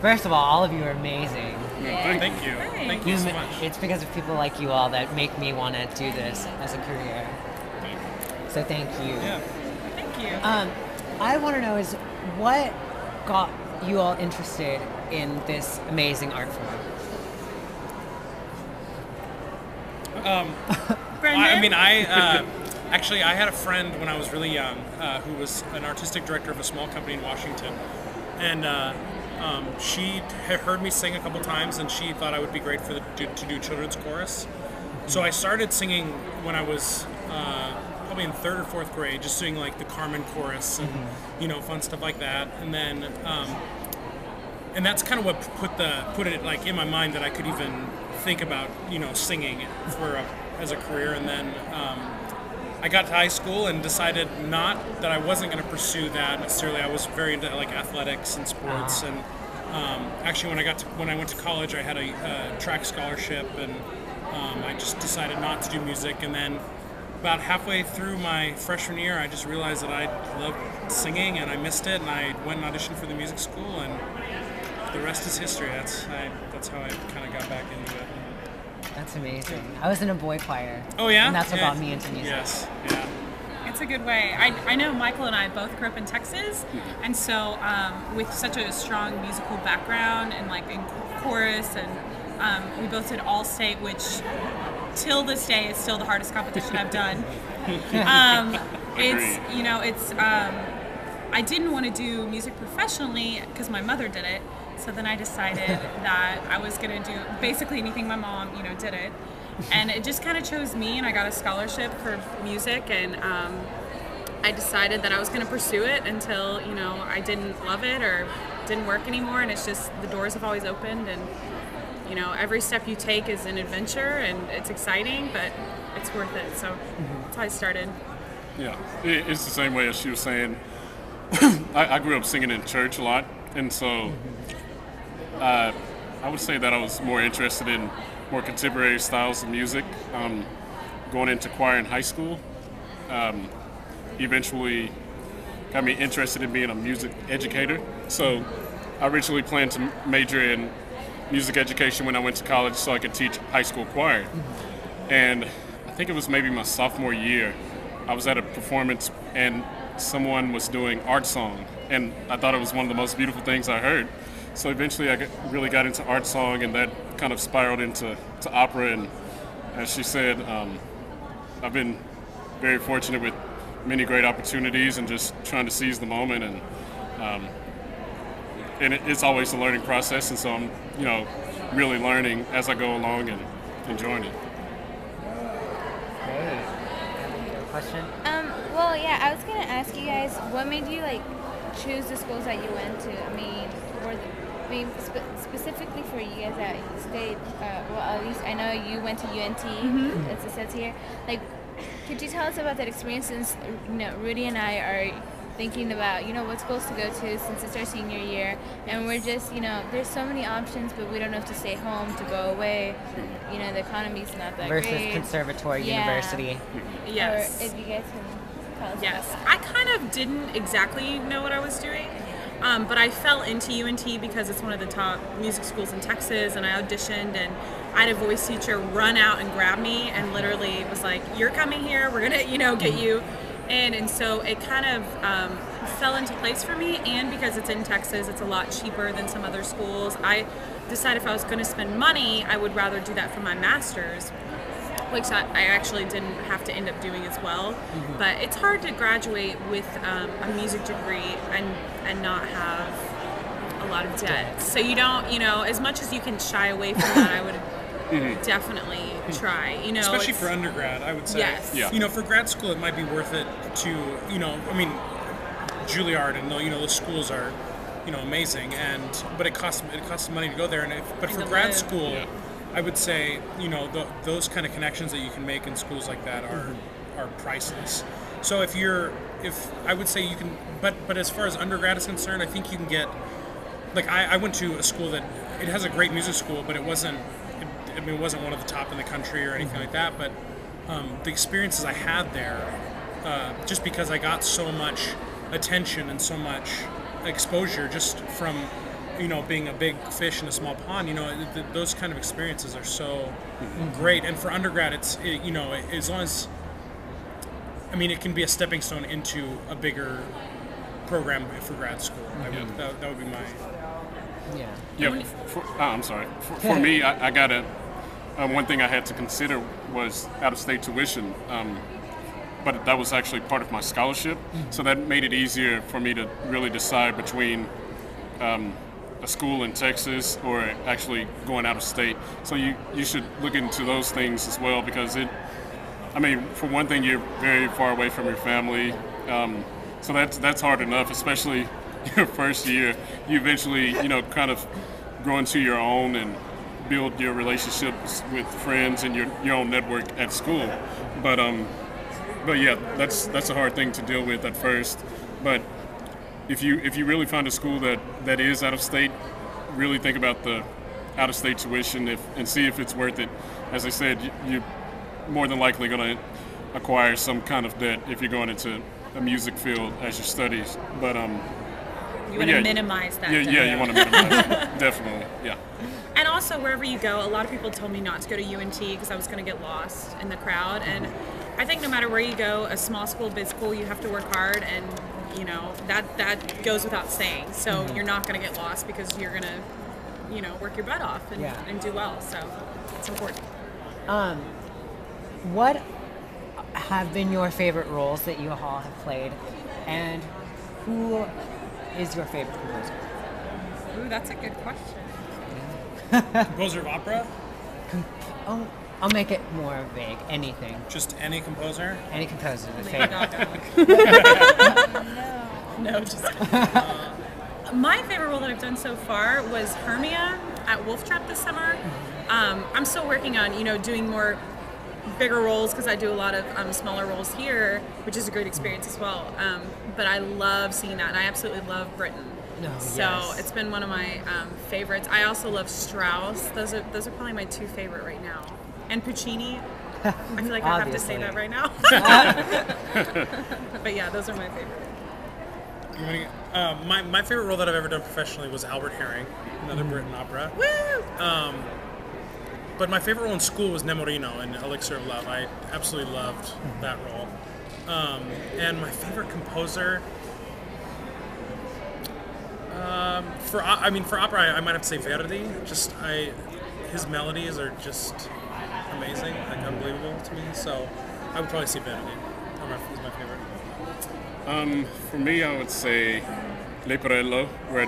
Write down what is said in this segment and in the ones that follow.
First of all of you are amazing. Yeah. Thank you. Thank you so much. It's because of people like you all that make me want to do this as a career. So thank you. Yeah. Thank you. I want to know is what got you all interested in this amazing art form? Brendan? Actually, I had a friend when I was really young who was an artistic director of a small company in Washington, and she had heard me sing a couple times, and she thought I would be great for to do children's chorus. So I started singing when I was probably in 3rd or 4th grade, just doing like the Carmen chorus and fun stuff like that, and then and that's kind of what put it like in my mind that I could even think about singing as a career. And then I got to high school and decided not that I wasn't going to pursue that necessarily. I was very into like athletics and sports, and actually when I went to college, I had a track scholarship, and I just decided not to do music. And then about halfway through my freshman year, I just realized that I loved singing and I missed it, and I went and auditioned for the music school, and the rest is history. That's how I kind of got back into it. That's amazing. I was in a boy choir. Oh yeah? And that's what got me into music. Yes, yeah. It's a good way. I know Michael and I both grew up in Texas, and so with such a strong musical background and like in chorus, and we both did All-State, which till this day is still the hardest competition I've done. I didn't want to do music professionally because my mother did it. So then I decided that I was going to do basically anything my mom, did it. And it just kind of chose me, and I got a scholarship for music, and I decided that I was going to pursue it until, I didn't love it or didn't work anymore. And it's just, the doors have always opened, and, every step you take is an adventure, and it's exciting, but it's worth it. So that's how I started. Yeah, it's the same way as she was saying. I grew up singing in church a lot, and so I would say that I was more interested in more contemporary styles of music. Going into choir in high school eventually got me interested in being a music educator. So I originally planned to major in music education when I went to college so I could teach high school choir. And I think it was maybe my sophomore year, I was at a performance and someone was doing art song, and I thought it was one of the most beautiful things I heard. So eventually I really got into art song, and that kind of spiraled into opera. And as she said, I've been very fortunate with many great opportunities and just trying to seize the moment. And it's always a learning process, and so I'm really learning as I go along and enjoying it. Great. Question? Well, yeah, I was gonna ask you guys, what made you choose the schools that you went to? Specifically for you guys that stayed. Well, at least I know you went to UNT. As it says here. Could you tell us about that experience? Since Rudy and I are thinking about what schools to go to since it's our senior year, and we're just there's so many options, but we don't know if to stay home, to go away. The economy's not that versus great. conservatory university. Yes. Or if you guys can tell us. Yes, about I kind of didn't exactly know what I was doing, but I fell into UNT because it's one of the top music schools in Texas, and I auditioned, and I had a voice teacher run out and grab me and literally was like, "You're coming here, we're gonna get you." And so it kind of fell into place for me, and because it's in Texas, it's a lot cheaper than some other schools. I decided if I was going to spend money, I would rather do that for my master's, which I actually didn't have to end up doing as well. But it's hard to graduate with a music degree and not have a lot of debt. So you don't, as much as you can shy away from that, I would definitely try. Especially for undergrad, I would say. Yes. Yeah. For grad school, it might be worth it to, Juilliard and those schools are, amazing, but it costs money to go there. But for grad school, I would say, those kind of connections that you can make in schools like that are priceless. So if I would say you can, but as far as undergrad is concerned, I think you can get, I went to a school that it has a great music school, but it wasn't one of the top in the country or anything like that. But the experiences I had there, just because I got so much attention and so much exposure just from being a big fish in a small pond, those kind of experiences are so great. And for undergrad, as long as, it can be a stepping stone into a bigger program for grad school. That would be my... Yeah. I'm sorry. For me, I got one thing I had to consider was out-of-state tuition. But that was actually part of my scholarship, so that made it easier for me to really decide between a school in Texas or actually going out of state. So you should look into those things as well, because for one thing, you're very far away from your family, so that's hard enough, especially your first year. You eventually, kind of grow into your own and build your relationships with friends and your own network at school. But yeah, that's a hard thing to deal with at first. But if you really find a school that is out of state, really think about the out of state tuition and see if it's worth it. As I said, you're more than likely going to acquire some kind of debt if you're going into a music field as your studies. But you want to minimize that. Yeah, you want to minimize it. Definitely, yeah. And also, wherever you go, a lot of people told me not to go to UNT because I was going to get lost in the crowd. And I think no matter where you go, a small school, big school, you have to work hard, and that goes without saying. So you're not going to get lost because you're going to, work your butt off and do well. So it's important. What have been your favorite roles that you all have played, and who is your favorite composer? Ooh, that's a good question. Composer of opera? I'll make it more vague. Anything. Just any composer? Any composer. The Lady favorite. Gaga. No, just my favorite role that I've done so far was Hermia at Wolf Trap this summer. I'm still working on, doing more bigger roles because I do a lot of smaller roles here, which is a great experience as well. But I love seeing that, and I absolutely love Britain. It's been one of my favorites. I also love Strauss. Those are probably my two favorite right now. And Puccini. I feel like I have to say that right now. But yeah, those are my favorite. My favorite role that I've ever done professionally was Albert Herring, another Britain opera. Woo! But my favorite role in school was Nemorino in Elixir of Love. I absolutely loved that role. And my favorite composer, for opera, I might have to say Verdi. His melodies are just amazing, like unbelievable to me. So I would probably say Verdi. Is my favorite. For me, I would say Leporello, where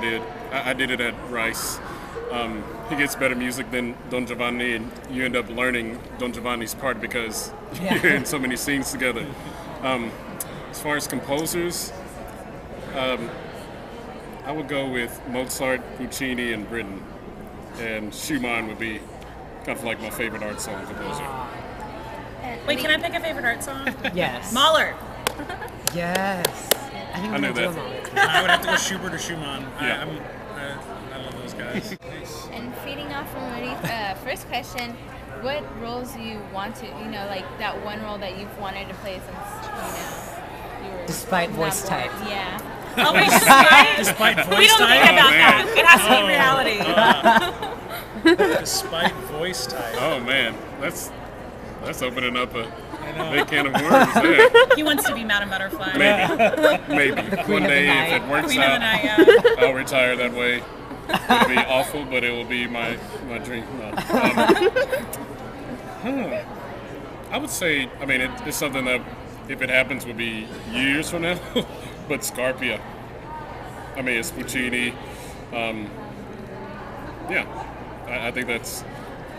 I did it at Rice. He gets better music than Don Giovanni, and you end up learning Don Giovanni's part because you're in so many scenes together. As far as composers, I would go with Mozart, Puccini, and Britten. And Schumann would be kind of like my favorite art song composer. Wait, can I pick a favorite art song? Yes. Mahler. Yes. I think I knew that. I would have to go Schubert or Schumann. Yeah. I love those guys. And feeding off from Marie's first question, what roles do you want to, like that one role that you've wanted to play since, you were Despite not voice born? type. Yeah. Oh, wait, despite? Despite voice We don't type? think about man. that. It has to be reality. Despite voice type. Oh man, that's opening up a big can of worms there. He wants to be Madame Butterfly. Maybe. One day, if it works Queen of the out, Night, yeah. I'll retire that way. It'll be awful, but it will be my dream. No. I would say, it's something that, if it happens, would be years from now. But Scarpia. It's Puccini. I think that's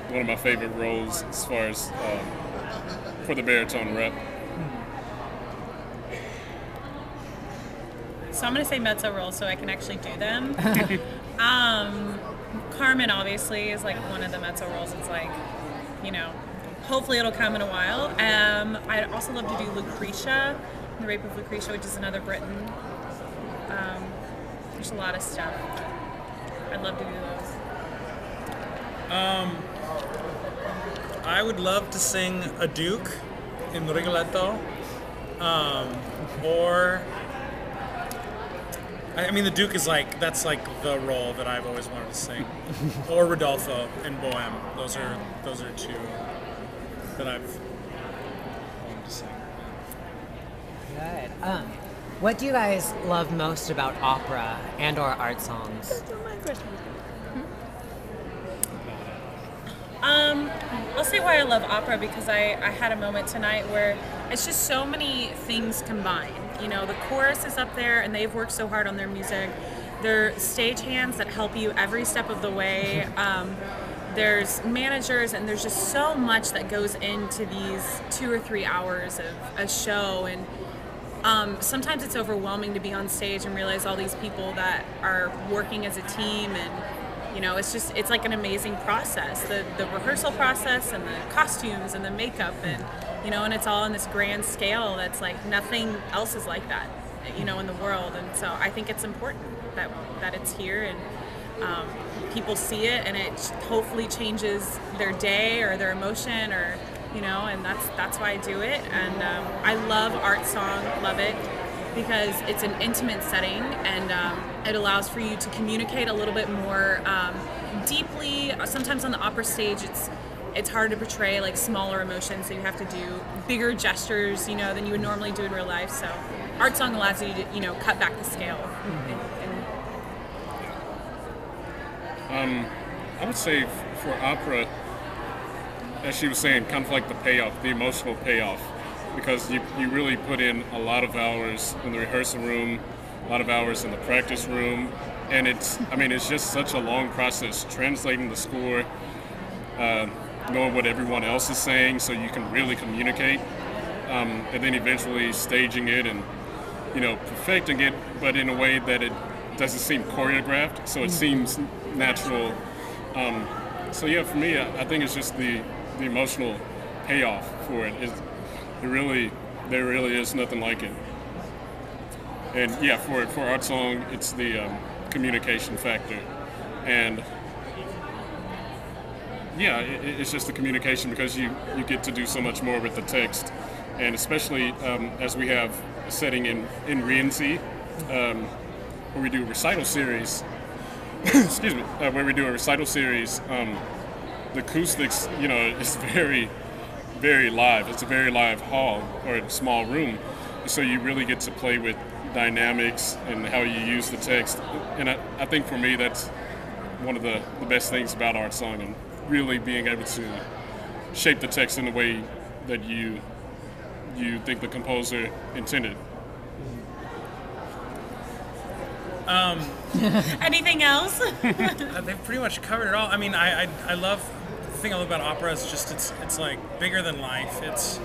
one of my favorite roles as far as for the baritone rep. So I'm going to say mezzo roles so I can actually do them. Carmen, obviously, is like one of the mezzo roles. It's like, hopefully it'll come in a while. I'd also love to do Lucretia, The Rape of Lucretia, which is another Britain. There's a lot of stuff. I'd love to do those. I would love to sing a Duke in Rigoletto, or I mean, the Duke is like, that's like the role that I've always wanted to sing, or Rodolfo in Bohème. Those are two that I've wanted to sing. Good. What do you guys love most about opera and or art songs? I'll say why I love opera, because I had a moment tonight where it's just so many things combined. You know, the chorus is up there and they've worked so hard on their music. They're stagehands that help you every step of the way. There's managers, and there's just so much that goes into these 2 or 3 hours of a show. And sometimes it's overwhelming to be on stage and realize all these people that are working as a team, and you know, it's like an amazing process. The rehearsal process and the costumes and the makeup, and you know, and it's all on this grand scale that's like nothing else is like that, you know, in the world. And so I think it's important that it's here, and people see it, and it hopefully changes their day or their emotion, or you know, and that's why I do it. And I love art song, love it, because it's an intimate setting, and it allows for you to communicate a little bit more deeply. Sometimes on the opera stage, it's hard to portray like smaller emotions, so you have to do bigger gestures, you know, than you would normally do in real life. So art song allows you to, you know, cut back the scale. I would say for opera, as she was saying, kind of like the payoff, the emotional payoff, because you really put in a lot of hours in the rehearsal room, a lot of hours in the practice room, and it's just such a long process, translating the score, knowing what everyone else is saying so you can really communicate, and then eventually staging it and, you know, perfecting it, but in a way that it doesn't seem choreographed, so it seems natural. So yeah, for me, I think it's just the emotional payoff for it. There really is nothing like it. And yeah, for art song, it's the communication factor, and yeah, it's just the communication, because you get to do so much more with the text, and especially as we have a setting in Rienzi, where we do a recital series. Excuse me, where we do a recital series. The acoustics, you know, is very, very live. It's a very live hall or a small room, so you really get to play with dynamics and how you use the text. And I think for me, that's one of the best things about art song, and really being able to shape the text in the way that you think the composer intended. Anything else? They've pretty much covered it all. I mean, I love, the thing I love about opera is just it's like bigger than life. It's,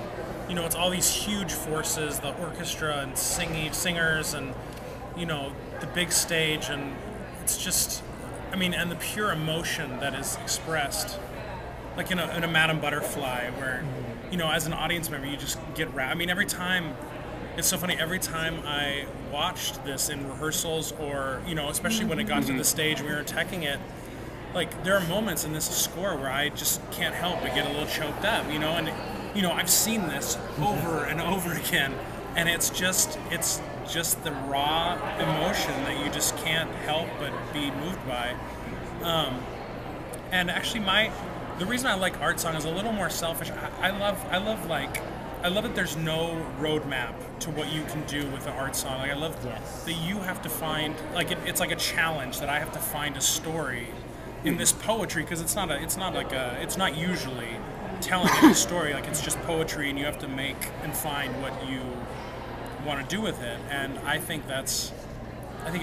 you know, it's all these huge forces, the orchestra and singers, and you know, the big stage, and it's just, I mean, and the pure emotion that is expressed, like in a Madame Butterfly, where, you know, as an audience member, you just get wrapped. I mean, every time. It's so funny, every time I watched this in rehearsals, or, you know, especially when it got to the stage and we were teching it, like, there are moments in this score where I just can't help but get a little choked up, you know, and, you know, I've seen this over and over again, and it's just the raw emotion that you just can't help but be moved by. And actually the reason I like art song is a little more selfish. I love that there's no roadmap to what you can do with an art song. Like, I love that you have to find, like, it's like a challenge that I have to find a story in this poetry, because it's not usually telling a story. Like, it's just poetry, and you have to make and find what you want to do with it. And I think it's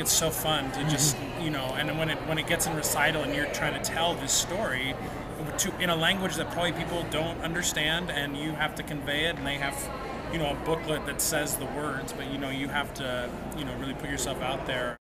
so fun to just, you know, and when it gets in recital and you're trying to tell this story in a language that probably people don't understand, and you have to convey it, and they have, you know, a booklet that says the words, but, you know, you have to, you know, really put yourself out there.